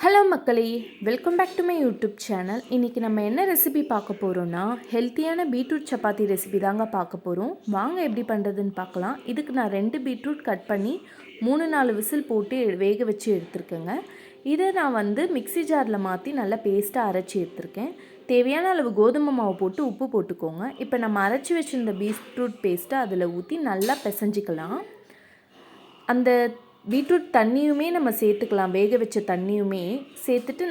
Hello மக்களே, welcome back to my YouTube channel. இன்றைக்கி நம்ம என்ன ரெசிபி பார்க்க போகிறோன்னா, ஹெல்த்தியான பீட்ரூட் சப்பாத்தி ரெசிபி தாங்க பார்க்க போகிறோம். வாங்க எப்படி பண்ணுறதுன்னு பார்க்கலாம். இதுக்கு நான் 2 பீட்ரூட் கட் பண்ணி 3-4 விசில் போட்டு வேக வச்சு எடுத்துருக்கேங்க. இதை நான் மிக்ஸி ஜாரில் மாற்றி நல்லா பேஸ்ட்டாக அரைச்சி எடுத்துருக்கேன். தேவையான அளவு கோதுமை மாவு போட்டு உப்பு போட்டுக்கோங்க. இப்போ நம்ம அரைச்சி வச்சுருந்த பீட்ரூட் பேஸ்ட்டை அதில் ஊற்றி நல்லா பிசைஞ்சிக்கலாம். அந்த பீட்ரூட் தண்ணியுமே நம்ம சேர்த்துக்கலாம். வேக வச்ச தண்ணியுமே சேர்த்துட்டு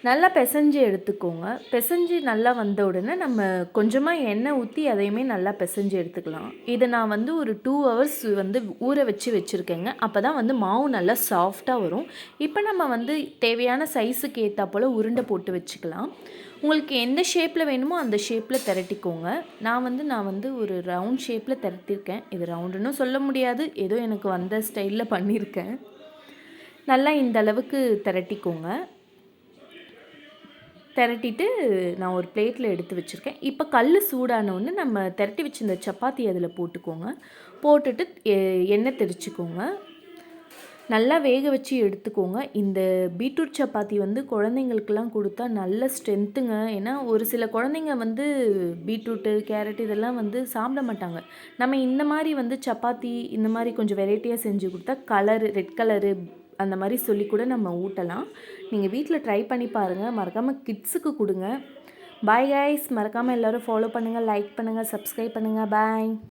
நல்லா பிசைஞ்சு எடுத்துக்கோங்க. பிசைஞ்சு நல்லா வந்த உடனே நம்ம கொஞ்சமாக எண்ணெய் ஊற்றி அதையுமே நல்லா பிசைஞ்சு எடுத்துக்கலாம். இதை நான் ஒரு 2 ஹவர்ஸ் ஊற வச்சுருக்கேங்க. அப்போ தான் மாவு நல்லா சாஃப்டாக வரும். இப்போ நம்ம தேவையான சைஸுக்கு ஏற்றா போல் உருண்டை போட்டு வச்சுக்கலாம். உங்களுக்கு எந்த ஷேப்பில் வேணுமோ அந்த ஷேப்பில் திரட்டிக்கோங்க. நான் ஒரு ரவுண்ட் ஷேப்பில் திரட்டியிருக்கேன். இது ரவுண்டுன்னு சொல்ல முடியாது, ஏதோ எனக்கு வந்த ஸ்டைலில் பண்ணியிருக்கேன். நல்லா இந்த அளவுக்கு திரட்டிக்கோங்க. திரட்டிட்டு நான் ஒரு பிளேட்டில் எடுத்து வச்சுருக்கேன். இப்போ கல் சூடானோன்னு நம்ம திரட்டி வச்சுருந்த சப்பாத்தி அதில் போட்டுக்கோங்க. போட்டுட்டு எண்ணெய் தெரிச்சிக்கோங்க. நல்லா வேக வச்சு எடுத்துக்கோங்க. இந்த பீட்ரூட் சப்பாத்தி குழந்தைங்களுக்கெல்லாம் கொடுத்தா நல்ல ஸ்ட்ரென்த்துங்க. ஏன்னா ஒரு சில குழந்தைங்க பீட்ரூட்டு, கேரட் இதெல்லாம் சாப்பிட மாட்டாங்க. நம்ம இந்த மாதிரி சப்பாத்தி இந்த மாதிரி கொஞ்சம் வெரைட்டியாக செஞ்சு கொடுத்தா ரெட் கலரு அந்த மாதிரி சொல்லி கூட நம்ம ஊட்டலாம். நீங்கள் வீட்டில் ட்ரை பண்ணி பாருங்கள். மறக்காமல் கிட்ஸுக்கு கொடுங்க. Bye guys. மறக்காமல் எல்லோரும் ஃபாலோ பண்ணுங்கள், லைக் பண்ணுங்கள், சப்ஸ்கிரைப் பண்ணுங்கள். பாய்.